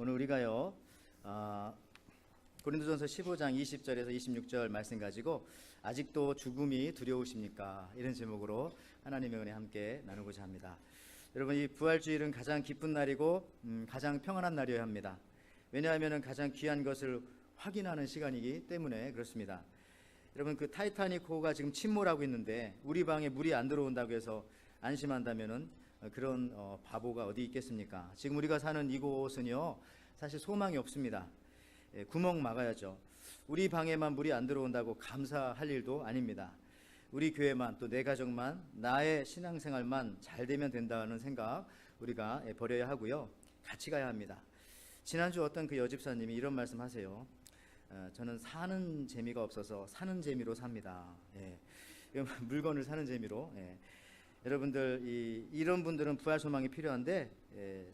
오늘 우리가요 고린도전서 15장 20절에서 26절 말씀 가지고 아직도 죽음이 두려우십니까? 이런 제목으로 하나님의 은혜 함께 나누고자 합니다. 여러분, 이 부활주일은 가장 기쁜 날이고 가장 평안한 날이어야 합니다. 왜냐하면 가장 귀한 것을 확인하는 시간이기 때문에 그렇습니다. 여러분, 그 타이타닉호가 지금 침몰하고 있는데 우리 방에 물이 안 들어온다고 해서 안심한다면은 그런 바보가 어디 있겠습니까? 지금 우리가 사는 이곳은요 사실 소망이 없습니다. 구멍 막아야죠. 우리 방에만 물이 안 들어온다고 감사할 일도 아닙니다. 우리 교회만, 또 내 가정만, 나의 신앙생활만 잘 되면 된다는 생각 우리가 버려야 하고요, 같이 가야 합니다. 지난주 어떤 그 여집사님이 이런 말씀하세요. 저는 사는 재미가 없어서 사는 재미로 삽니다. 물건을 사는 재미로. 여러분들 이런 분들은 부활 소망이 필요한데,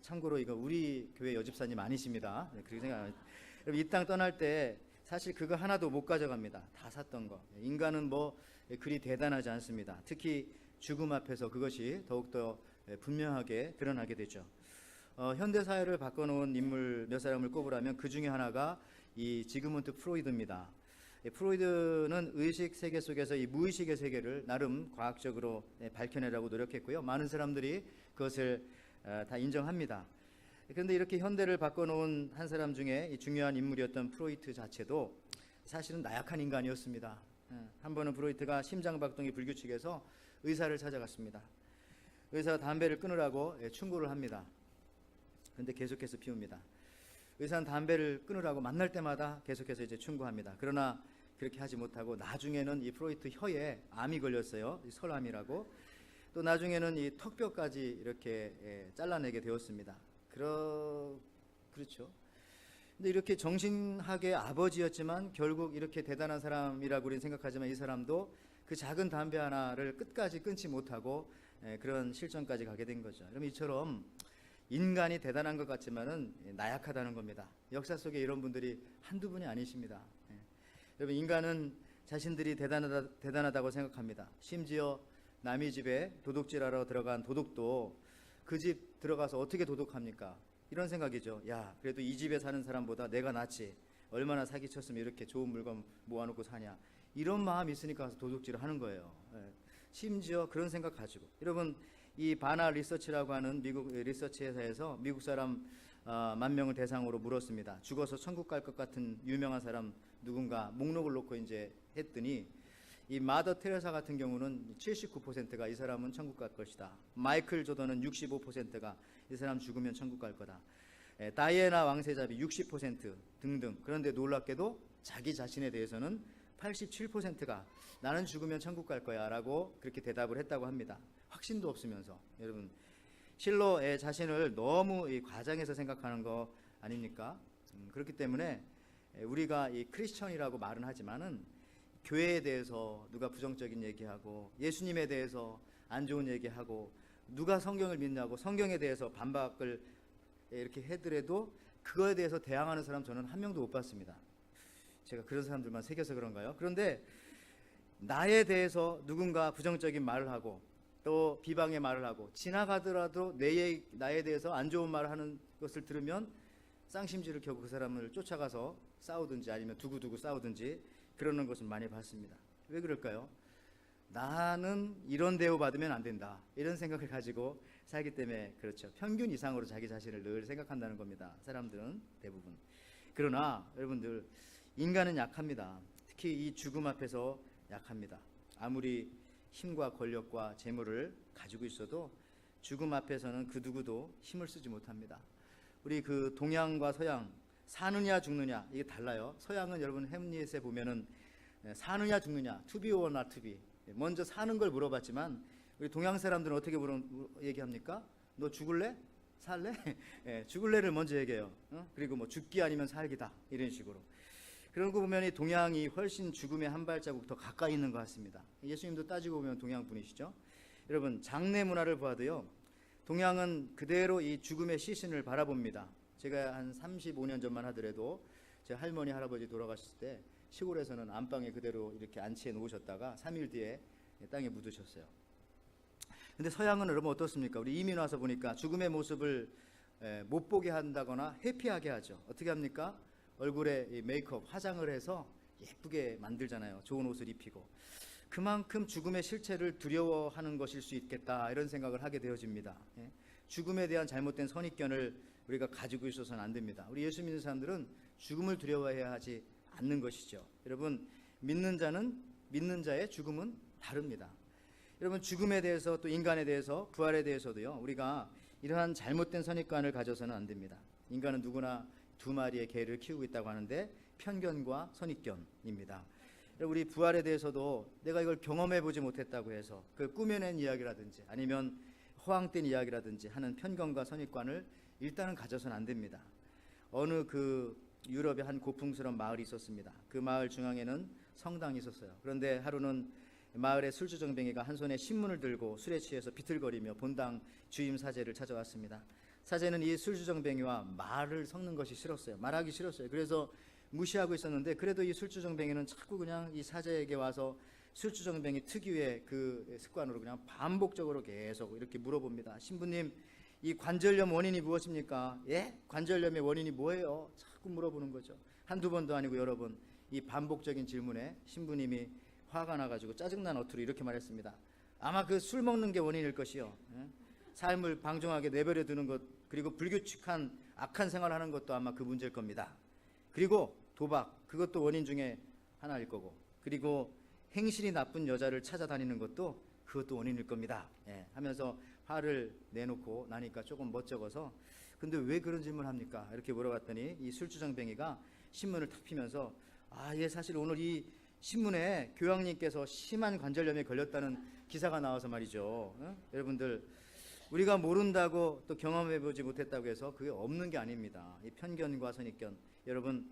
참고로 이거 우리 교회 여집사님 아니십니다. 그렇게 생각합니다. 여러분, 이 땅 떠날 때 사실 그거 하나도 못 가져갑니다. 다 샀던 거. 인간은 뭐 그리 대단하지 않습니다. 특히 죽음 앞에서 그것이 더욱더 분명하게 드러나게 되죠. 현대 사회를 바꿔놓은 인물 몇 사람을 꼽으라면 그 중에 하나가 이 지그문트 프로이드입니다. 프로이드는 의식 세계 속에서 이 무의식의 세계를 나름 과학적으로 밝혀내라고 노력했고요. 많은 사람들이 그것을 다 인정합니다. 그런데 이렇게 현대를 바꿔놓은 한 사람 중에 이 중요한 인물이었던 프로이트 자체도 사실은 나약한 인간이었습니다. 한 번은 프로이트가 심장박동이 불규칙해서 의사를 찾아갔습니다. 의사가 담배를 끊으라고 충고를 합니다. 그런데 계속해서 피웁니다. 의사는 담배를 끊으라고 만날 때마다 계속해서 이제 충고합니다. 그러나 그렇게 하지 못하고 나중에는 이 프로이트 혀에 암이 걸렸어요. 이 설암이라고. 또 나중에는 이 턱뼈까지 이렇게 잘라내게 되었습니다. 그렇죠. 근데 이렇게 정신학의 아버지였지만 결국 이렇게 대단한 사람이라고 우리는 생각하지만 이 사람도 그 작은 담배 하나를 끝까지 끊지 못하고 그런 실정까지 가게 된 거죠. 여러분, 이처럼 인간이 대단한 것 같지만은 나약하다는 겁니다. 역사 속에 이런 분들이 한두 분이 아니십니다. 여러분, 인간은 자신들이 대단하다고 생각합니다. 심지어 남의 집에 도둑질하러 들어간 도둑도 그 집 들어가서 어떻게 도둑합니까? 이런 생각이죠. 야, 그래도 이 집에 사는 사람보다 내가 낫지. 얼마나 사기쳤으면 이렇게 좋은 물건 모아놓고 사냐. 이런 마음이 있으니까 가서 도둑질을 하는 거예요. 심지어 그런 생각 가지고. 여러분, 이 바나 리서치라고 하는 미국 리서치 회사에서 미국 사람 10,000명을 대상으로 물었습니다. 죽어서 천국 갈 것 같은 유명한 사람 누군가 목록을 놓고 이제 했더니 이 마더 테레사 같은 경우는 79%가 이 사람은 천국 갈 것이다. 마이클 조던은 65%가 이 사람 죽으면 천국 갈 거다. 다이애나 왕세자비 60% 등등. 그런데 놀랍게도 자기 자신에 대해서는 87%가 나는 죽으면 천국 갈 거야 라고 그렇게 대답을 했다고 합니다. 확신도 없으면서. 여러분, 실로 자신을 너무 과장해서 생각하는 거 아닙니까? 그렇기 때문에 우리가 이 크리스천이라고 말은 하지만은 교회에 대해서 누가 부정적인 얘기하고 예수님에 대해서 안 좋은 얘기하고 누가 성경을 믿냐고 성경에 대해서 반박을 이렇게 해더라도 그거에 대해서 대항하는 사람 저는 한 명도 못 봤습니다. 제가 그런 사람들만 새겨서 그런가요? 그런데 나에 대해서 누군가 부정적인 말을 하고 또 비방의 말을 하고 지나가더라도 나에 대해서 안 좋은 말을 하는 것을 들으면 쌍심지를 켜고 그 사람을 쫓아가서 싸우든지 아니면 두고두고 싸우든지 그러는 것을 많이 봤습니다. 왜 그럴까요? 나는 이런 대우 받으면 안 된다, 이런 생각을 가지고 살기 때문에 그렇죠. 평균 이상으로 자기 자신을 늘 생각한다는 겁니다. 사람들은 대부분. 그러나 여러분들, 인간은 약합니다. 특히 이 죽음 앞에서 약합니다. 아무리 힘과 권력과 재물을 가지고 있어도 죽음 앞에서는 그 누구도 힘을 쓰지 못합니다. 우리 그 동양과 서양, 사느냐 죽느냐 이게 달라요. 서양은 여러분 햄릿에 보면은 사느냐 죽느냐, to be or not to be, 먼저 사는 걸 물어봤지만 우리 동양 사람들은 어떻게 얘기합니까? 너 죽을래? 살래? 죽을래를 먼저 얘기해요. 그리고 뭐 죽기 아니면 살기다, 이런 식으로. 그런 거 보면 이 동양이 훨씬 죽음의 한 발자국 더 가까이 있는 것 같습니다. 예수님도 따지고 보면 동양 분이시죠. 여러분, 장례 문화를 봐도요, 동양은 그대로 이 죽음의 시신을 바라봅니다. 제가 한 35년 전만 하더라도 제 할머니 할아버지 돌아가셨을 때 시골에서는 안방에 그대로 이렇게 안치해 놓으셨다가 3일 뒤에 땅에 묻으셨어요. 근데 서양은 여러분 어떻습니까? 우리 이민 와서 보니까 죽음의 모습을 못 보게 한다거나 회피하게 하죠. 어떻게 합니까? 얼굴에 이 메이크업, 화장을 해서 예쁘게 만들잖아요. 좋은 옷을 입히고. 그만큼 죽음의 실체를 두려워하는 것일 수 있겠다, 이런 생각을 하게 되어집니다. 죽음에 대한 잘못된 선입견을 우리가 가지고 있어서는 안 됩니다. 우리 예수 믿는 사람들은 죽음을 두려워해야 하지 않는 것이죠. 여러분, 믿는 자의 죽음은 다릅니다. 여러분, 죽음에 대해서, 또 인간에 대해서, 부활에 대해서도요, 우리가 이러한 잘못된 선입관을 가져서는 안 됩니다. 인간은 누구나 두 마리의 개를 키우고 있다고 하는데 편견과 선입견입니다. 우리 부활에 대해서도 내가 이걸 경험해 보지 못했다고 해서 그 꾸며낸 이야기라든지 아니면 허황된 이야기라든지 하는 편견과 선입관을 일단은 가져서는 안 됩니다. 어느 그 유럽의 한 고풍스러운 마을이 있었습니다. 그 마을 중앙에는 성당이 있었어요. 그런데 하루는 마을의 술주정뱅이가 한 손에 신문을 들고 술에 취해서 비틀거리며 본당 주임 사제를 찾아왔습니다. 사제는 이 술주정뱅이와 말을 섞는 것이 싫었어요. 말하기 싫었어요. 그래서 무시하고 있었는데, 그래도 이 술주정뱅이는 자꾸 그냥 이 사제에게 와서 술주정뱅이 특유의 그 습관으로 그냥 반복적으로 계속 이렇게 물어봅니다. 신부님, 이 관절염 원인이 무엇입니까? 예? 관절염의 원인이 뭐예요? 자꾸 물어보는 거죠. 한두 번도 아니고 여러 번. 이 반복적인 질문에 신부님이 화가 나가지고 짜증난 어투로 이렇게 말했습니다. 아마 그 술 먹는 게 원인일 것이요. 예? 삶을 방종하게 내버려 두는 것, 그리고 불규칙한 악한 생활하는 것도 아마 그 문제일 겁니다. 그리고 도박, 그것도 원인 중에 하나일 거고, 그리고 행실이 나쁜 여자를 찾아다니는 것도 그것도 원인일 겁니다. 예, 하면서 화를 내놓고 나니까 조금 멋쩍어서, 근데 왜 그런 질문을 합니까? 이렇게 물어봤더니 이 술주정뱅이가 신문을 탁 피면서, 예, 사실 오늘 이 신문에 교황님께서 심한 관절염에 걸렸다는 기사가 나와서 말이죠. 여러분들, 우리가 모른다고 또 경험해보지 못했다고 해서 그게 없는 게 아닙니다. 이 편견과 선입견. 여러분,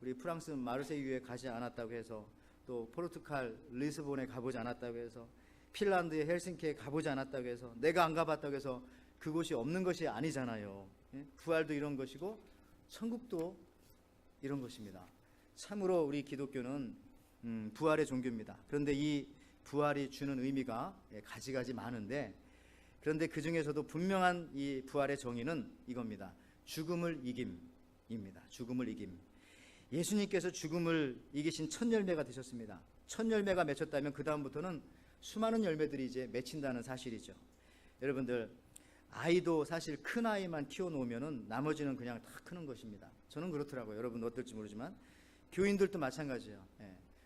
우리 프랑스 마르세유에 가지 않았다고 해서, 또 포르투갈 리스본에 가보지 않았다고 해서, 핀란드의 헬싱키에 가보지 않았다고 해서, 내가 안 가봤다고 해서 그곳이 없는 것이 아니잖아요. 부활도 이런 것이고 천국도 이런 것입니다. 참으로 우리 기독교는 부활의 종교입니다. 그런데 이 부활이 주는 의미가 가지가지 많은데, 그런데 그 중에서도 분명한 이 부활의 정의는 이겁니다. 죽음을 이김입니다. 죽음을 이김. 예수님께서 죽음을 이기신 첫 열매가 되셨습니다. 첫 열매가 맺혔다면 그 다음부터는 수많은 열매들이 이제 맺힌다는 사실이죠. 여러분들, 아이도 사실 큰 아이만 키워놓으면은 나머지는 그냥 다 크는 것입니다. 저는 그렇더라고요. 여러분 어떨지 모르지만 교인들도 마찬가지예요.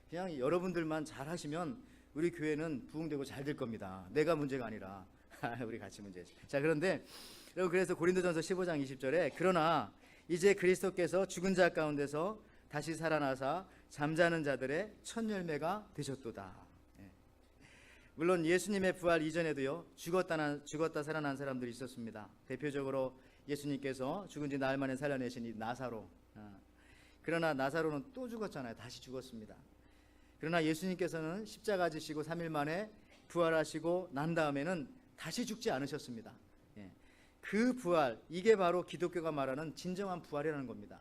그냥 여러분들만 잘하시면 우리 교회는 부흥되고 잘 될 겁니다. 내가 문제가 아니라 우리 같이 문제지. 자, 그런데 여러분, 그래서 고린도전서 15장 20절에 그러나 이제 그리스도께서 죽은 자 가운데서 다시 살아나사 잠자는 자들의 첫 열매가 되셨도다. 물론 예수님의 부활 이전에도요, 죽었다 살아난 사람들이 있었습니다. 대표적으로 예수님께서 죽은 지 나흘 만에 살려내신 이 나사로. 그러나 나사로는 또 죽었잖아요. 다시 죽었습니다. 그러나 예수님께서는 십자가 지시고 3일 만에 부활하시고 난 다음에는 다시 죽지 않으셨습니다. 그 부활, 이게 바로 기독교가 말하는 진정한 부활이라는 겁니다.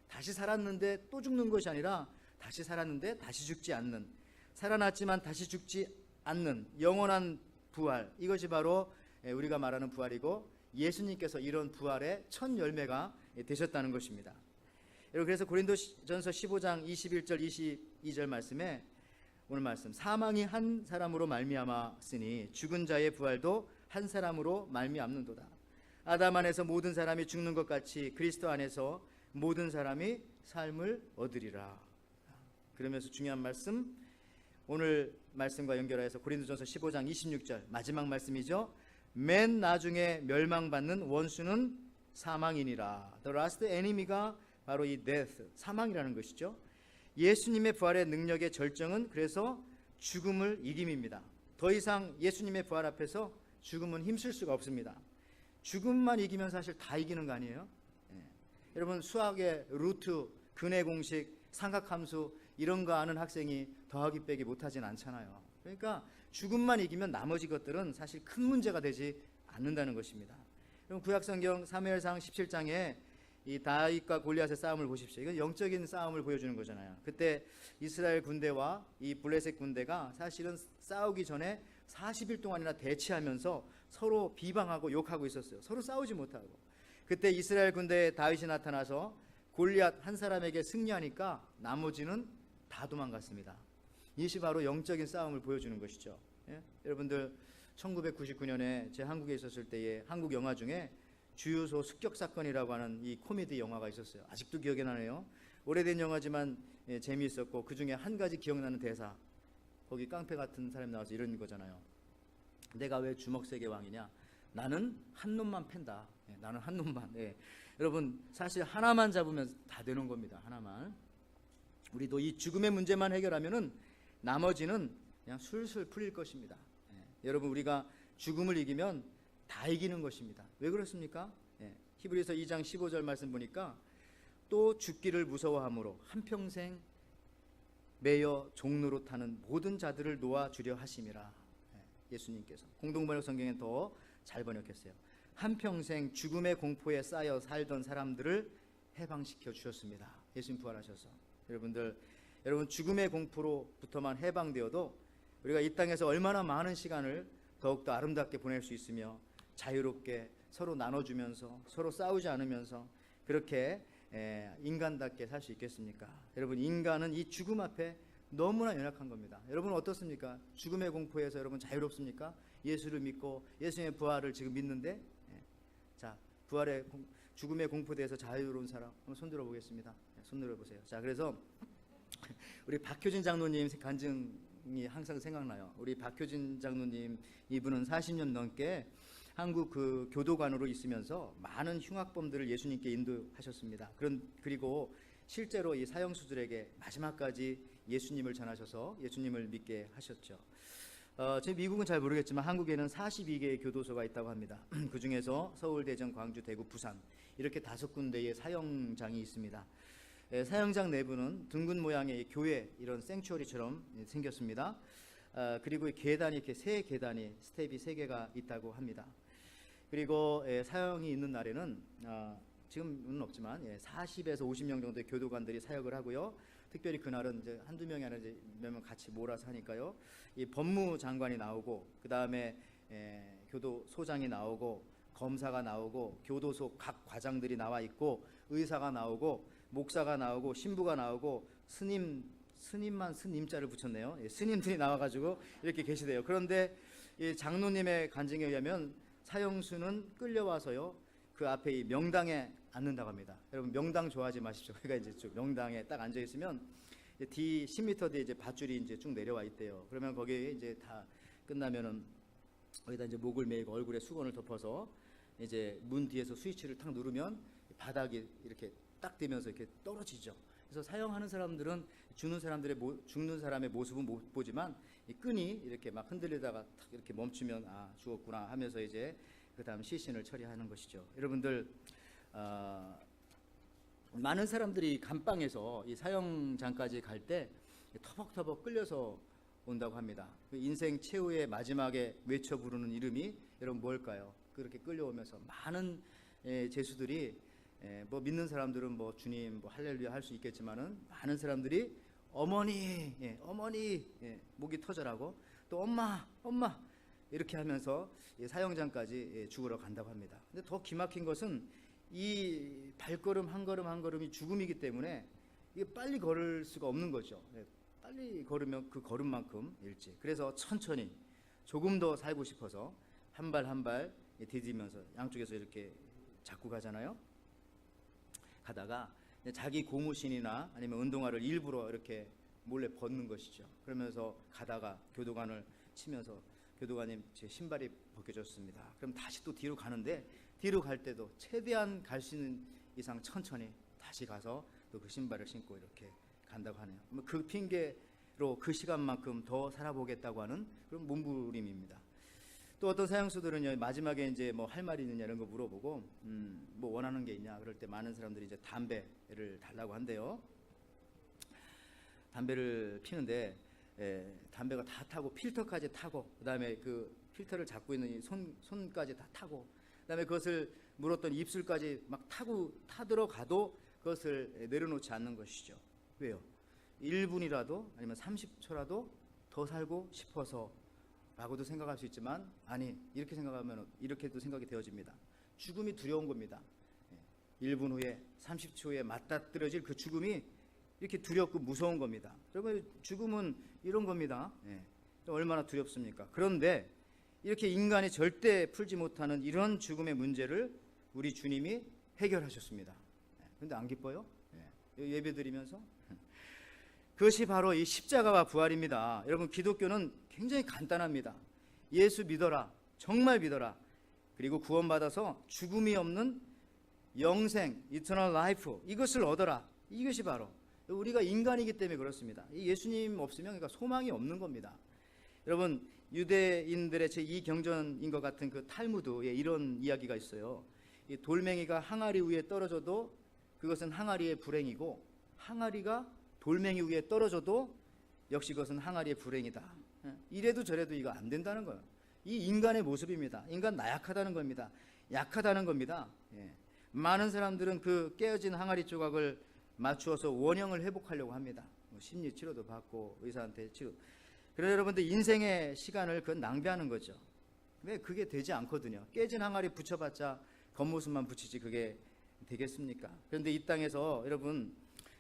다시 살았는데 또 죽는 것이 아니라 다시 살았는데 다시 죽지 않는, 살아났지만 다시 죽지 않는 영원한 부활, 이것이 바로 우리가 말하는 부활이고, 예수님께서 이런 부활의 첫 열매가 되셨다는 것입니다. 여러분, 그래서 고린도전서 15장 21절 22절 말씀에 오늘 말씀, 사망이 한 사람으로 말미암았으니 죽은 자의 부활도 한 사람으로 말미암는도다. 아담 안에서 모든 사람이 죽는 것 같이 그리스도 안에서 모든 사람이 삶을 얻으리라. 그러면서 중요한 말씀, 오늘 말씀과 연결해서 고린도전서 15장 26절 마지막 말씀이죠. 맨 나중에 멸망받는 원수는 사망이니라. The last enemy가 바로 이 death, 사망이라는 것이죠. 예수님의 부활의 능력의 절정은 그래서 죽음을 이김입니다. 더 이상 예수님의 부활 앞에서 죽음은 힘쓸 수가 없습니다. 죽음만 이기면 사실 다 이기는 거 아니에요? 여러분, 수학의 루트, 근해 공식, 삼각함수 이런 거 아는 학생이 더하기 빼기 못하진 않잖아요. 그러니까 죽음만 이기면 나머지 것들은 사실 큰 문제가 되지 않는다는 것입니다. 여러분, 구약성경 사무엘상 17장에 이 다윗과 골리앗의 싸움을 보십시오. 이건 영적인 싸움을 보여주는 거잖아요. 그때 이스라엘 군대와 이 블레셋 군대가 사실은 싸우기 전에 40일 동안이나 대치하면서 서로 비방하고 욕하고 있었어요. 서로 싸우지 못하고. 그때 이스라엘 군대에 다윗이 나타나서 골리앗 한 사람에게 승리하니까 나머지는 다 도망갔습니다. 이것이 바로 영적인 싸움을 보여주는 것이죠. 예? 여러분들 1999년에 제 한국에 있었을 때에 한국 영화 중에 주유소 습격 사건이라고 하는 이 코미디 영화가 있었어요. 아직도 기억이 나네요. 오래된 영화지만 재미있었고, 그 중에 한 가지 기억나는 대사, 거기 깡패 같은 사람이 나와서 이런 거잖아요. 내가 왜 주먹세계 왕이냐? 나는 한 놈만 팬다. 나는 한 놈만. 여러분, 사실 하나만 잡으면 다 되는 겁니다. 하나만. 우리도 이 죽음의 문제만 해결하면은 나머지는 그냥 술술 풀릴 것입니다. 여러분, 우리가 죽음을 이기면 다 이기는 것입니다. 왜 그렇습니까? 히브리서 2장 15절 말씀 보니까 또 죽기를 무서워함으로 한평생 매여 종로로 타는 모든 자들을 놓아주려 하심이라. 예수님께서 공동번역 성경엔 더 잘 번역했어요. 한평생 죽음의 공포에 쌓여 살던 사람들을 해방시켜 주셨습니다. 예수님 부활하셔서. 여러분 죽음의 공포로부터만 해방되어도 우리가 이 땅에서 얼마나 많은 시간을 더욱더 아름답게 보낼 수 있으며 자유롭게 서로 나눠주면서 서로 싸우지 않으면서 그렇게 인간답게 살 수 있겠습니까? 여러분, 인간은 이 죽음 앞에 너무나 연약한 겁니다. 여러분 어떻습니까? 죽음의 공포에서 여러분 자유롭습니까? 예수를 믿고 예수님의 부활을 지금 믿는데, 자, 죽음의 공포에 대해서 자유로운 사람 한번 손들어 보겠습니다. 손 들어 보세요. 자, 그래서 우리 박효진 장로님 간증이 항상 생각나요. 우리 박효진 장로님, 이분은 40년 넘게 한국 그 교도관으로 있으면서 많은 흉악범들을 예수님께 인도하셨습니다. 그리고 실제로 이 사형수들에게 마지막까지 예수님을 전하셔서 예수님을 믿게 하셨죠. 제 미국은 잘 모르겠지만 한국에는 42개의 교도소가 있다고 합니다. 그 중에서 서울, 대전, 광주, 대구, 부산 이렇게 5군데의 사형장이 있습니다. 사형장 내부는 둥근 모양의 교회, 이런 생츄어리처럼 생겼습니다. 그리고 계단이 이렇게 세 계단이 스텝이 3개가 있다고 합니다. 그리고 사형이 있는 날에는 지금은 없지만 40에서 50명 정도의 교도관들이 사역을 하고요. 특별히 그날은 이제 한두 명이 아니라 이제 몇 명 같이 몰아서 하니까요. 이 법무장관이 나오고, 그 다음에 교도소장이 나오고, 검사가 나오고, 교도소 각 과장들이 나와 있고, 의사가 나오고, 목사가 나오고, 신부가 나오고, 스님만 스님자를 붙였네요. 스님들이 나와가지고 이렇게 계시대요. 그런데 이 장로님의 간증에 의하면 사형수는 끌려와서요, 그 앞에 이 명당에 앉는다고 합니다. 여러분, 명당 좋아하지 마십시오. 그러니까 이제 쭉 명당에 딱 앉아 있으면 뒤 10m 뒤에 이제 밧줄이 이제 쭉 내려와 있대요. 그러면 거기에 이제 다 끝나면은 거기다 이제 목을 메고 얼굴에 수건을 덮어서 이제 문 뒤에서 스위치를 탁 누르면 바닥이 이렇게 딱 되면서 이렇게 떨어지죠. 그래서 사형하는 사람들은 죽는 사람의 모습은 못 보지만 이 끈이 이렇게 막 흔들리다가 탁 이렇게 멈추면 아, 죽었구나 하면서 이제 그다음 시신을 처리하는 것이죠. 여러분들, 많은 사람들이 감방에서 이 사형장까지 갈 때 터벅터벅 끌려서 온다고 합니다. 인생 최후의 마지막에 외쳐 부르는 이름이 여러분 뭘까요? 그렇게 끌려오면서 많은 제수들이 뭐 믿는 사람들은 뭐 주님 뭐 할렐루야 할 수 있겠지만은 많은 사람들이 어머니, 어머니, 목이 터져라고, 또 엄마 이렇게 하면서 사형장까지 죽으러 간다고 합니다. 근데 더 기막힌 것은 이 발걸음 한 걸음 한 걸음이 죽음이기 때문에 이게 빨리 걸을 수가 없는 거죠. 빨리 걸으면 그 걸음만큼 일찍. 그래서 천천히 조금 더 살고 싶어서 한 발 한 발 디디면서 양쪽에서 이렇게 잡고 가잖아요. 가다가 자기 고무신이나 아니면 운동화를 일부러 이렇게 몰래 벗는 것이죠. 그러면서 가다가 교도관을 치면서 교도관님 제 신발이 벗겨졌습니다. 그럼 다시 또 뒤로 가는데 뒤로 갈 때도 최대한 갈 수 있는 이상 천천히 다시 가서 또 그 신발을 신고 이렇게 간다고 하네요. 그 핑계로 그 시간만큼 더 살아보겠다고 하는 그런 몸부림입니다. 또 어떤 사형수들은요, 마지막에 이제 뭐 할 말이 있느냐 이런 거 물어보고 뭐 원하는 게 있냐 그럴 때 많은 사람들이 이제 담배를 달라고 한대요. 담배를 피는데 담배가 다 타고 필터까지 타고, 그다음에 그 필터를 잡고 있는 이 손까지 다 타고, 그다음에 그것을 물었던 입술까지 막 타들어가도 그것을 내려놓지 않는 것이죠. 왜요? 1분이라도 아니면 30초라도 더 살고 싶어서 라고도 생각할 수 있지만, 아니, 이렇게 생각하면 이렇게도 생각이 되어집니다. 죽음이 두려운 겁니다. 1분 후에 30초 후에 맞닥뜨려질 그 죽음이 이렇게 두렵고 무서운 겁니다. 여러분, 죽음은 이런 겁니다. 예. 얼마나 두렵습니까? 그런데 이렇게 인간이 절대 풀지 못하는 이런 죽음의 문제를 우리 주님이 해결하셨습니다. 그런데 안 기뻐요? 예배 드리면서? 그것이 바로 이 십자가와 부활입니다. 여러분, 기독교는 굉장히 간단합니다. 예수 믿어라. 정말 믿어라. 그리고 구원받아서 죽음이 없는 영생, eternal life, 이것을 얻어라. 이것이 바로 우리가 인간이기 때문에 그렇습니다. 이 예수님 없으면 그러니까 소망이 없는 겁니다. 여러분, 유대인들의 제2경전인 것 같은 그 탈무드에 이런 이야기가 있어요. 이 돌멩이가 항아리 위에 떨어져도 그것은 항아리의 불행이고, 항아리가 돌멩이 위에 떨어져도 역시 그것은 항아리의 불행이다. 이래도 저래도 이거 안 된다는 거예요. 이 인간의 모습입니다. 인간 나약하다는 겁니다. 약하다는 겁니다. 많은 사람들은 그 깨어진 항아리 조각을 맞추어서 원형을 회복하려고 합니다. 심리 치료도 받고 의사한테 치료. 그래서 여러분들 인생의 시간을 그건 낭비하는 거죠. 왜 그게 되지 않거든요. 깨진 항아리 붙여봤자 겉모습만 붙이지 그게 되겠습니까? 그런데 이 땅에서 여러분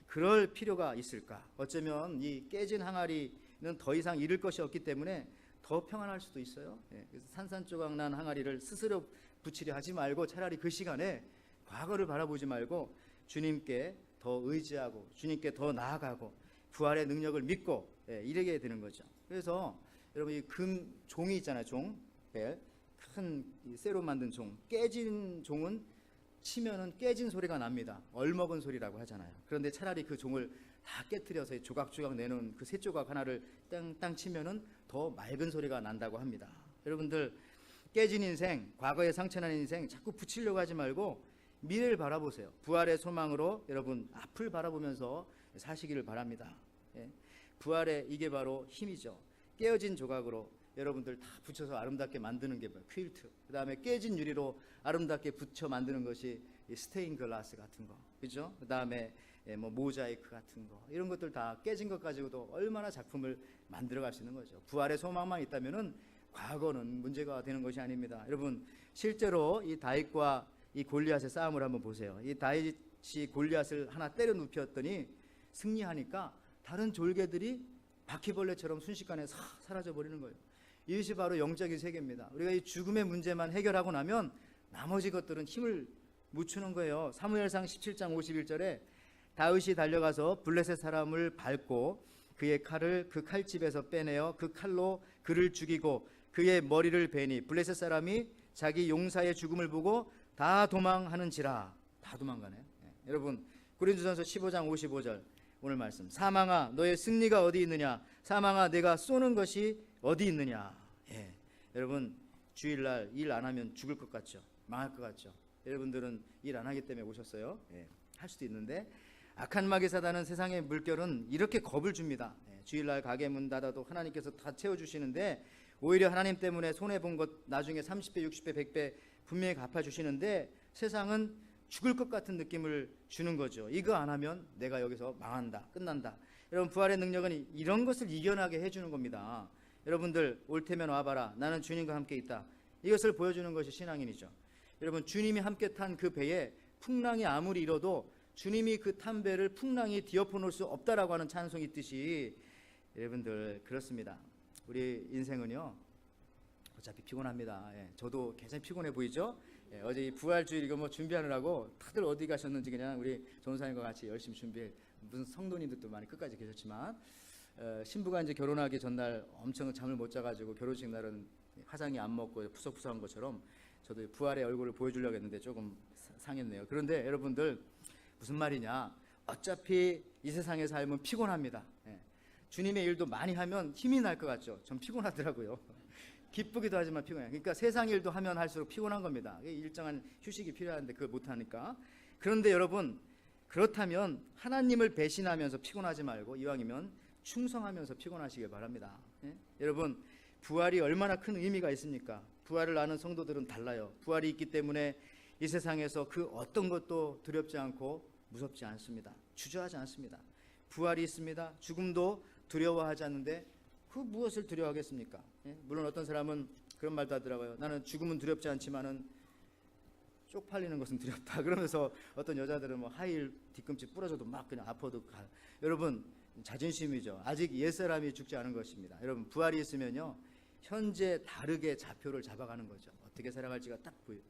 그럴 필요가 있을까? 어쩌면 이 깨진 항아리는 더 이상 잃을 것이 없기 때문에 더 평안할 수도 있어요. 그래서 산산조각 난 항아리를 스스로 붙이려 하지 말고 차라리 그 시간에 과거를 바라보지 말고 주님께 더 의지하고 주님께 더 나아가고 부활의 능력을 믿고 이러게 되는 거죠. 그래서 여러분 이 금 종이 있잖아요. 종, 벨, 큰 쇠로 만든 종. 깨진 종은 치면은 깨진 소리가 납니다. 얼먹은 소리라고 하잖아요. 그런데 차라리 그 종을 다 깨트려서 조각조각 내놓은 그 새 조각 하나를 땅땅 치면은 더 맑은 소리가 난다고 합니다. 여러분들 깨진 인생, 과거에 상처난 인생 자꾸 붙이려고 하지 말고 미래를 바라보세요. 부활의 소망으로 여러분 앞을 바라보면서 사시기를 바랍니다. 부활의 이게 바로 힘이죠. 깨어진 조각으로 여러분들 다 붙여서 아름답게 만드는 게 뭐예요? 퀼트. 그 다음에 깨진 유리로 아름답게 붙여 만드는 것이 스테인 글라스 같은 거, 그죠? 그 다음에 뭐 모자이크 같은 거, 이런 것들 다 깨진 것 가지고도 얼마나 작품을 만들어갈 수 있는 거죠. 부활의 소망만 있다면은 과거는 문제가 되는 것이 아닙니다. 여러분 실제로 이 다윗과 이 골리앗의 싸움을 한번 보세요. 이 다윗이 골리앗을 하나 때려 눕혔더니 승리하니까 다른 졸개들이 바퀴벌레처럼 순식간에 사라져 버리는 거예요. 이것이 바로 영적인 세계입니다. 우리가 이 죽음의 문제만 해결하고 나면 나머지 것들은 힘을 못 추는 거예요. 사무엘상 17장 51절에 다윗이 달려가서 블레셋 사람을 밟고 그의 칼을 그 칼집에서 빼내어 그 칼로 그를 죽이고 그의 머리를 베니 블레셋 사람이 자기 용사의 죽음을 보고 다 도망하는지라. 다 도망가네요. 여러분 고린도전서 15장 55절 오늘 말씀. 사망아 너의 승리가 어디 있느냐? 사망아 내가 쏘는 것이 어디 있느냐? 여러분 주일날 일 안 하면 죽을 것 같죠? 망할 것 같죠? 여러분들은 일 안 하기 때문에 오셨어요. 할 수도 있는데 악한 마귀 사단은 세상의 물결은 이렇게 겁을 줍니다. 주일날 가게 문 닫아도 하나님께서 다 채워주시는데 오히려 하나님 때문에 손해본 것 나중에 30배 60배 100배 분명히 갚아주시는데 세상은 죽을 것 같은 느낌을 주는 거죠. 이거 안 하면 내가 여기서 망한다, 끝난다. 여러분 부활의 능력은 이런 것을 이겨나게 해주는 겁니다. 여러분들 올 테면 와봐라. 나는 주님과 함께 있다. 이것을 보여주는 것이 신앙인이죠. 여러분 주님이 함께 탄 그 배에 풍랑이 아무리 일어도 주님이 그 탄 배를 풍랑이 뒤엎어 놓을 수 없다라고 하는 찬송이 있듯이 여러분들 그렇습니다. 우리 인생은요 어차피 피곤합니다. 저도 굉장히 피곤해 보이죠? 어제 이 부활주일 이거 뭐 준비하느라고 다들 어디 가셨는지 그냥 우리 전사님과 같이 열심히 준비해. 무슨 성도님들도 많이 끝까지 계셨지만 신부가 이제 결혼하기 전날 엄청 잠을 못 자가지고 결혼식 날은 화장이 안 먹고 푸석푸석한 것처럼 저도 부활의 얼굴을 보여주려고 했는데 조금 상했네요. 그런데 여러분들 무슨 말이냐? 어차피 이 세상의 삶은 피곤합니다. 주님의 일도 많이 하면 힘이 날 것 같죠? 전 피곤하더라고요. 기쁘기도 하지만 피곤해요. 그러니까 세상 일도 하면 할수록 피곤한 겁니다. 일정한 휴식이 필요한데 그걸 못하니까. 그런데 여러분 그렇다면 하나님을 배신하면서 피곤하지 말고 이왕이면 충성하면서 피곤하시길 바랍니다. 여러분 부활이 얼마나 큰 의미가 있습니까? 부활을 아는 성도들은 달라요. 부활이 있기 때문에 이 세상에서 그 어떤 것도 두렵지 않고 무섭지 않습니다. 주저하지 않습니다. 부활이 있습니다. 죽음도 두려워하지 않는데 그 무엇을 두려워하겠습니까? 물론 어떤 사람은 그런 말도 하더라고요. 나는 죽음은 두렵지 않지만은 쪽팔리는 것은 두렵다. 그러면서 어떤 여자들은 뭐 하이힐 뒤꿈치 부러져도 막 그냥 아파도 가. 여러분, 자존심이죠. 아직 옛사람이 죽지 않은 것입니다. 여러분, 부활이 있으면요, 현재 다르게 좌표를 잡아가는 거죠. 어떻게 살아갈지가 딱 보여요.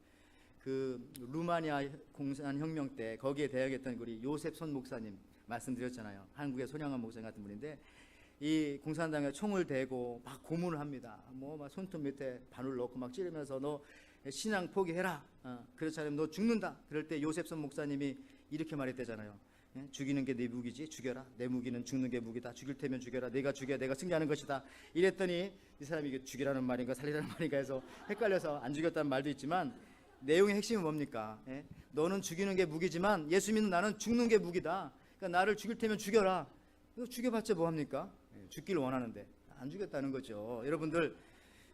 그 루마니아 공산혁명 때 거기에 대항했던 우리 요셉 손 목사님 말씀드렸잖아요. 한국의 손양원 목사님 같은 분인데, 이 공산당에 총을 대고 막 고문을 합니다. 뭐 막 손톱 밑에 바늘 넣고 막 찌르면서 너 신앙 포기해라. 그렇지 않으면 너 죽는다. 그럴 때 요셉 손 목사님이 이렇게 말했대잖아요. 죽이는 게 내 무기지, 죽여라. 내 무기는 죽는 게 무기다. 죽일 테면 죽여라. 내가 죽여야 내가 승리하는 것이다. 이랬더니 이 사람이 이게 죽이라는 말인가 살리라는 말인가 해서 헷갈려서 안 죽였다는 말도 있지만, 내용의 핵심은 뭡니까? 너는 죽이는 게 무기지만 예수 믿는 나는 죽는 게 무기다. 그러니까 나를 죽일 테면 죽여라. 이거 죽여봤자 뭐합니까? 죽기를 원하는데 안 죽였다는 거죠. 여러분들,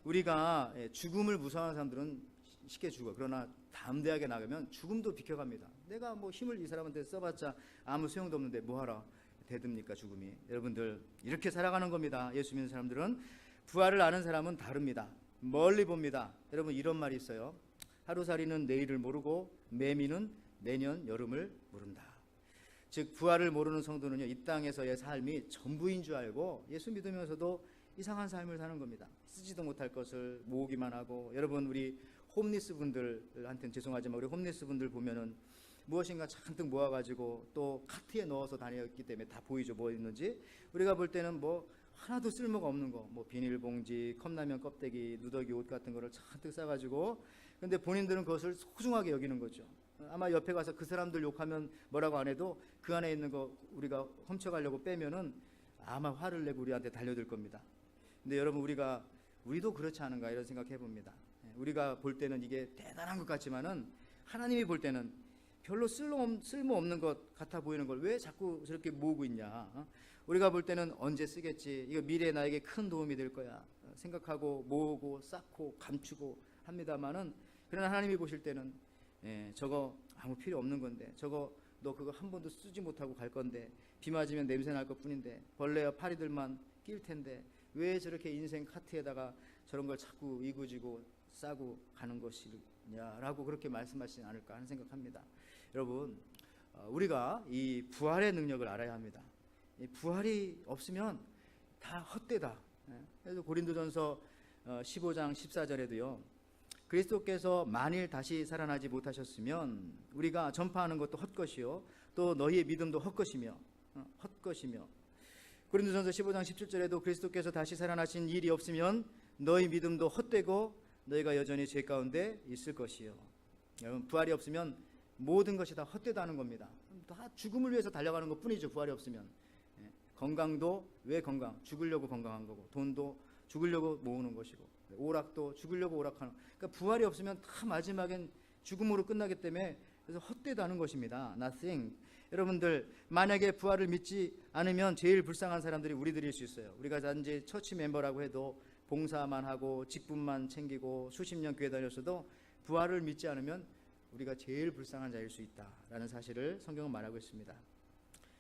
우리가 죽음을 무서워하는 사람들은 쉽게 죽어. 그러나 담대하게 나가면 죽음도 비켜갑니다. 내가 뭐 힘을 이 사람한테 써봤자 아무 소용도 없는데 뭐하라 대듭니까 죽음이. 여러분들, 이렇게 살아가는 겁니다. 예수 믿는 사람들은. 부활을 아는 사람은 다릅니다. 멀리 봅니다. 여러분, 이런 말이 있어요. 하루살이는 내일을 모르고 매미는 내년 여름을 모른다. 즉, 부활을 모르는 성도는요, 이 땅에서의 삶이 전부인 줄 알고 예수 믿으면서도 이상한 삶을 사는 겁니다. 쓰지도 못할 것을 모으기만 하고. 여러분, 우리 홈리스 분들한테는 죄송하지만 우리 홈리스 분들 보면은 무엇인가 잔뜩 모아가지고 또 카트에 넣어서 다녔기 때문에 다 보이죠, 뭐 있는지. 우리가 볼 때는 뭐 하나도 쓸모가 없는 거, 뭐 비닐봉지, 컵라면 껍데기, 누더기 옷 같은 거를 잔뜩 싸가지고, 근데 본인들은 그것을 소중하게 여기는 거죠. 아마 옆에 가서 그 사람들 욕하면 뭐라고 안 해도 그 안에 있는 거 우리가 훔쳐가려고 빼면은 아마 화를 내고 우리한테 달려들 겁니다. 근데 여러분, 우리도 그렇지 않은가 이런 생각해 봅니다. 우리가 볼 때는 이게 대단한 것 같지만은 하나님이 볼 때는 별로 쓸모 없는 것 같아 보이는 걸 왜 자꾸 저렇게 모으고 있냐. 우리가 볼 때는 언제 쓰겠지, 이거 미래에 나에게 큰 도움이 될 거야 생각하고 모으고 쌓고 감추고 합니다만은, 그러나 하나님이 보실 때는 저거 아무 필요 없는 건데, 저거 너 그거 한 번도 쓰지 못하고 갈 건데, 비 맞으면 냄새 날 것뿐인데, 벌레와 파리들만 낄 텐데 왜 저렇게 인생 카트에다가 저런 걸 자꾸 이구지고 싸고 가는 것이냐라고 그렇게 말씀하시지 않을까 하는 생각합니다. 여러분, 우리가 이 부활의 능력을 알아야 합니다. 이 부활이 없으면 다 헛되다. 그래서 고린도전서 15장 14절에도요, 그리스도께서 만일 다시 살아나지 못하셨으면 우리가 전파하는 것도 헛것이요 또 너희의 믿음도 헛것이며. 고린도전서 15장 17절에도 그리스도께서 다시 살아나신 일이 없으면 너희 믿음도 헛되고 너희가 여전히 죄 가운데 있을 것이요. 여러분, 부활이 없으면 모든 것이 다 헛되다는 겁니다. 다 죽음을 위해서 달려가는 것 뿐이죠. 부활이 없으면. 건강도 왜 건강? 죽으려고 건강한 거고, 돈도 죽으려고 모으는 것이고, 오락도 죽으려고 오락하는. 그러니까 부활이 없으면 다 마지막엔 죽음으로 끝나기 때문에 그래서 헛되다는 것입니다. Nothing. 여러분들, 만약에 부활을 믿지 않으면 제일 불쌍한 사람들이 우리들일 수 있어요. 우리가 단지 처치 멤버라고 해도 봉사만 하고 직분만 챙기고 수십 년 교회 다녔어도 부활을 믿지 않으면 우리가 제일 불쌍한 자일 수 있다라는 사실을 성경은 말하고 있습니다.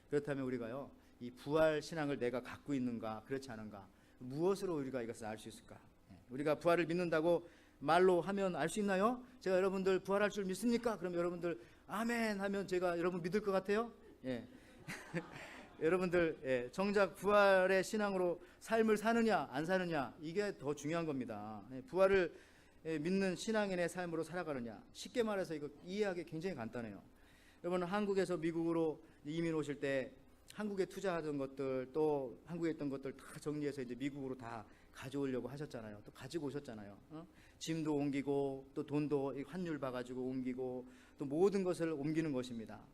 그렇다면 우리가요, 이 부활 신앙을 내가 갖고 있는가 그렇지 않은가, 무엇으로 우리가 이것을 알 수 있을까? 우리가 부활을 믿는다고 말로 하면 알 수 있나요? 제가 여러분들 부활할 줄 믿습니까? 그럼 여러분들 아멘 하면 제가 여러분 믿을 것 같아요? 예. 여러분들, 정작 부활의 신앙으로 삶을 사느냐 안 사느냐, 이게 더 중요한 겁니다. 부활을 믿는 신앙인의 삶으로 살아가느냐. 쉽게 말해서 이거 이해하기 굉장히 간단해요. 여러분, 한국에서 미국으로 이민 오실 때 한국에 투자하던 것들, 또 한국에 있던 것들 다 정리해서 이제 미국으로 다 가져오려고 하셨잖아요. 또 가지고 오셨잖아요. 짐도 옮기고 또 돈도 환율 봐가지고 옮기고 또 모든 것을 옮기는 것입니다.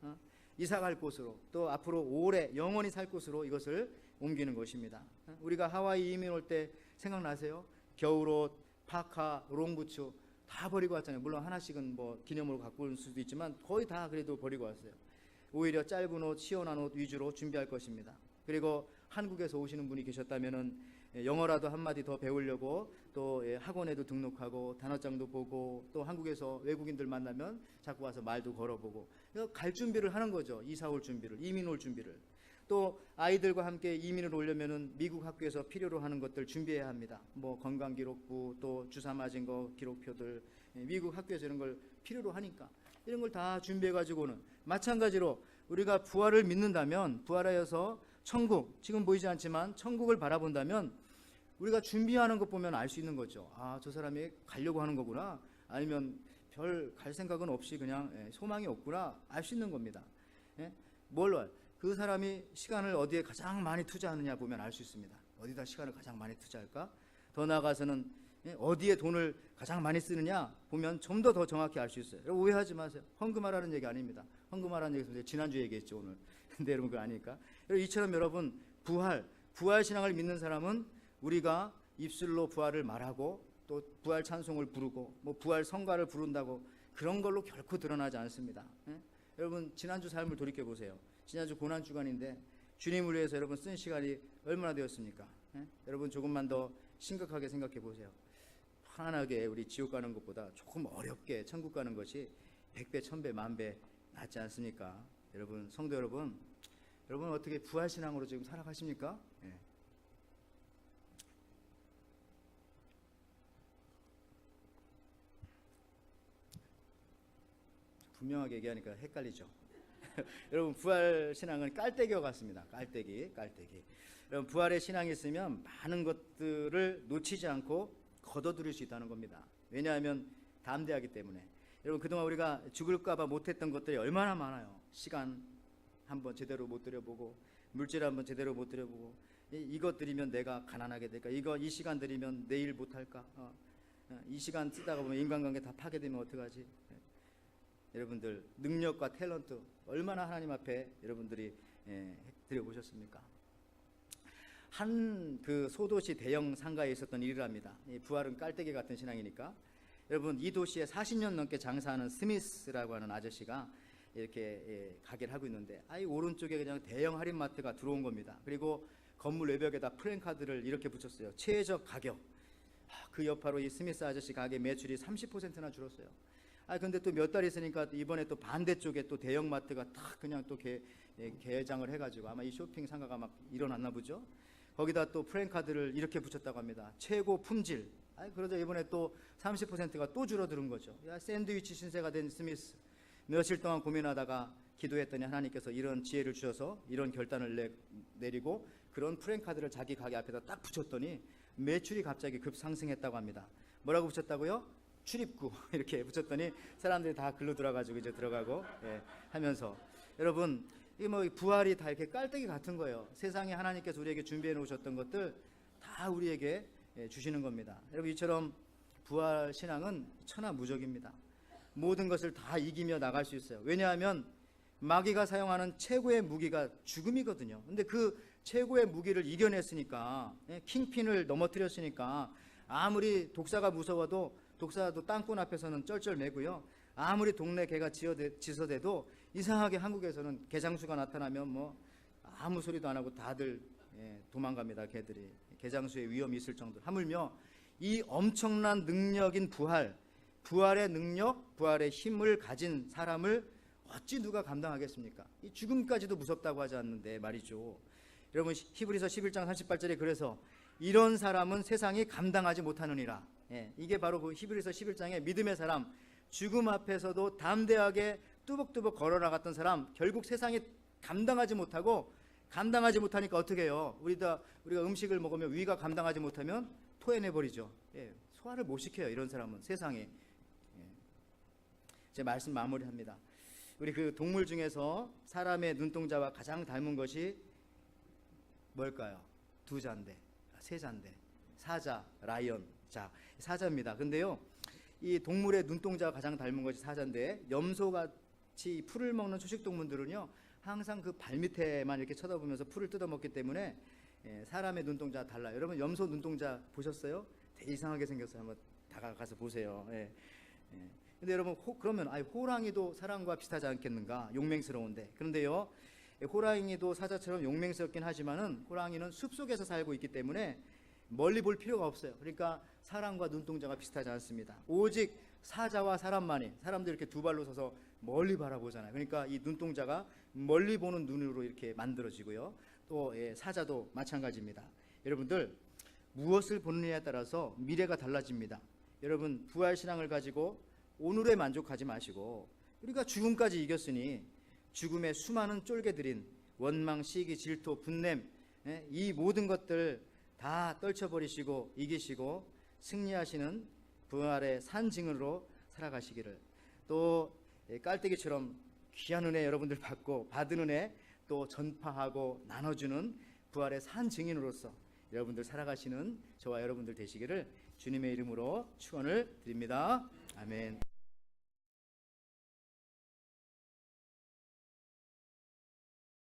이사 갈 곳으로, 또 앞으로 오래 영원히 살 곳으로 이것을 옮기는 것입니다. 우리가 하와이 이민 올 때 생각나세요? 겨울옷, 파카, 롱부츠 다 버리고 왔잖아요. 물론 하나씩은 뭐 기념으로 갖고 올 수도 있지만 거의 다 그래도 버리고 왔어요. 오히려 짧은 옷, 시원한 옷 위주로 준비할 것입니다. 그리고 한국에서 오시는 분이 계셨다면은 영어라도 한마디 더 배우려고 또 학원에도 등록하고 단어장도 보고, 또 한국에서 외국인들 만나면 자꾸 와서 말도 걸어보고 갈 준비를 하는 거죠. 이사 올 준비를, 이민 올 준비를. 또 아이들과 함께 이민을 오려면은 미국 학교에서 필요로 하는 것들 준비해야 합니다. 뭐 건강기록부, 또 주사 맞은 거 기록표들, 미국 학교에서 이런 걸 필요로 하니까 이런 걸 다 준비해 가지고는 마찬가지로 우리가 부활을 믿는다면, 부활하여서 천국, 지금 보이지 않지만 천국을 바라본다면 우리가 준비하는 것 보면 알 수 있는 거죠. 아, 저 사람이 가려고 하는 거구나, 아니면 별 갈 생각은 없이 그냥 소망이 없구나, 알 수 있는 겁니다. 뭘로? 그 사람이 시간을 어디에 가장 많이 투자하느냐 보면 알 수 있습니다. 어디다 시간을 가장 많이 투자할까? 더 나아가서는 어디에 돈을 가장 많이 쓰느냐 보면 좀 더 정확히 알 수 있어요. 여러분 오해하지 마세요. 헌금하라는 얘기 아닙니다. 헌금하라는 얘기 지난주에 얘기했죠, 오늘. 근데 여러분 그거 아니니까. 이처럼 여러분 부활 신앙을 믿는 사람은 우리가 입술로 부활을 말하고 또 부활 찬송을 부르고 뭐 부활 성가를 부른다고 그런 걸로 결코 드러나지 않습니다. 여러분 지난주 삶을 돌이켜 보세요. 지난주 고난 주간인데 주님을 위해서 여러분 쓴 시간이 얼마나 되었습니까? 여러분 조금만 더 심각하게 생각해 보세요. 편안하게 우리 지옥 가는 것보다 조금 어렵게 천국 가는 것이 100배, 1000배, 10,000배 낫지 않습니까? 여러분 성도 여러분 어떻게 부활 신앙으로 지금 살아가십니까? 분명하게 얘기하니까 헷갈리죠. 여러분 부활 신앙은 깔때기와 같습니다. 깔때기. 여러분 부활의 신앙이 있으면 많은 것들을 놓치지 않고 걷어들일 수 있다는 겁니다. 왜냐하면 담대하기 때문에. 여러분 그동안 우리가 죽을까봐 못했던 것들이 얼마나 많아요. 시간 한번 제대로 못 들여보고, 물질 한번 제대로 못 들여보고, 이것 드리면 내가 가난하게 될까, 이 시간 드리면 내일 못할까, 이 시간 쓰다가 보면 인간관계 다 파괴되면 어떡하지. 여러분들 능력과 탤런트 얼마나 하나님 앞에 여러분들이 드려보셨습니까? 한 그 소도시 대형 상가에 있었던 일이랍니다. 부활은 깔때기 같은 신앙이니까. 여러분 이 도시에 40년 넘게 장사하는 스미스라고 하는 아저씨가 이렇게 가게를 하고 있는데, 오른쪽에 그냥 대형 할인마트가 들어온 겁니다. 그리고 건물 외벽에다 플랜카드를 이렇게 붙였어요. 최저 가격. 그 여파로 이 스미스 아저씨 가게 매출이 30%나 줄었어요. 근데 또 몇 달 있으니까 이번에 또 반대쪽에 또 대형마트가 탁 그냥 또 개장을 해가지고 아마 이 쇼핑 상가가 막 일어났나 보죠. 거기다 또 프랜카드를 이렇게 붙였다고 합니다. 최고 품질. 그러자 이번에 또 30%가 또 줄어드는 거죠. 샌드위치 신세가 된 스미스. 며칠 동안 고민하다가 기도했더니 하나님께서 이런 지혜를 주셔서 이런 결단을 내리고 그런 프랜카드를 자기 가게 앞에다 딱 붙였더니 매출이 갑자기 급상승했다고 합니다. 뭐라고 붙였다고요? 출입구 이렇게 붙였더니 사람들이 다 글로 들어가지고 이제 들어가고 하면서, 여러분 이 뭐 부활이 다 이렇게 깔때기 같은 거예요. 세상에 하나님께서 우리에게 준비해 놓으셨던 것들 다 우리에게 주시는 겁니다. 여러분 이처럼 부활 신앙은 천하무적입니다. 모든 것을 다 이기며 나갈 수 있어요. 왜냐하면 마귀가 사용하는 최고의 무기가 죽음이거든요. 근데 그 최고의 무기를 이겨냈으니까, 킹핀을 넘어뜨렸으니까 아무리 독사가 무서워도 독사도 땅꾼 앞에서는 쩔쩔매고요. 아무리 동네 개가 지서대도 이상하게 한국에서는 개장수가 나타나면 뭐 아무 소리도 안 하고 다들 도망갑니다. 개들이. 개장수의 위험이 있을 정도로. 하물며 이 엄청난 능력인 부활의 능력, 부활의 힘을 가진 사람을 어찌 누가 감당하겠습니까? 이 죽음까지도 무섭다고 하지 않는데 말이죠. 여러분 히브리서 11장 38절에 그래서 이런 사람은 세상이 감당하지 못하느니라. 이게 바로 그 히브리서 11장의 믿음의 사람, 죽음 앞에서도 담대하게 뚜벅뚜벅 걸어나갔던 사람, 결국 세상이 감당하지 못하니까 어떻게 해요? 우리가 음식을 먹으면 위가 감당하지 못하면 토해내버리죠. 소화를 못 시켜요. 이런 사람은 세상에. 제 말씀 마무리합니다. 우리 그 동물 중에서 사람의 눈동자와 가장 닮은 것이 뭘까요? 2자인데, 3자인데, 사자, 라이언. 자, 사자입니다. 근데요, 이 동물의 눈동자가 가장 닮은 것이 사자인데, 염소같이 풀을 먹는 초식동물들은요 항상 그 발밑에만 이렇게 쳐다보면서 풀을 뜯어먹기 때문에 사람의 눈동자가 달라요. 여러분 염소 눈동자 보셨어요? 되게 이상하게 생겼어요. 한번 다가가서 보세요. 근데 여러분 그러면 호랑이도 사람과 비슷하지 않겠는가? 용맹스러운데. 그런데요, 호랑이도 사자처럼 용맹스럽긴 하지만은 호랑이는 숲속에서 살고 있기 때문에 멀리 볼 필요가 없어요. 그러니까 사람과 눈동자가 비슷하지 않습니다. 오직 사자와 사람만이, 사람들 이렇게 두 발로 서서 멀리 바라보잖아요. 그러니까 이 눈동자가 멀리 보는 눈으로 이렇게 만들어지고요. 또 사자도 마찬가지입니다. 여러분들 무엇을 보느냐에 따라서 미래가 달라집니다. 여러분 부활신앙을 가지고 오늘에 만족하지 마시고 우리가 죽음까지 이겼으니 죽음의 수많은 쫄개들인 원망, 시기, 질투, 분냄, 이 모든 것들 다 떨쳐버리시고 이기시고 승리하시는 부활의 산 증인으로 살아가시기를, 또 깔때기처럼 귀한 은혜 여러분들 받고 받은 은혜 또 전파하고 나눠주는 부활의 산 증인으로서 여러분들 살아가시는 저와 여러분들 되시기를 주님의 이름으로 축원을 드립니다. 아멘.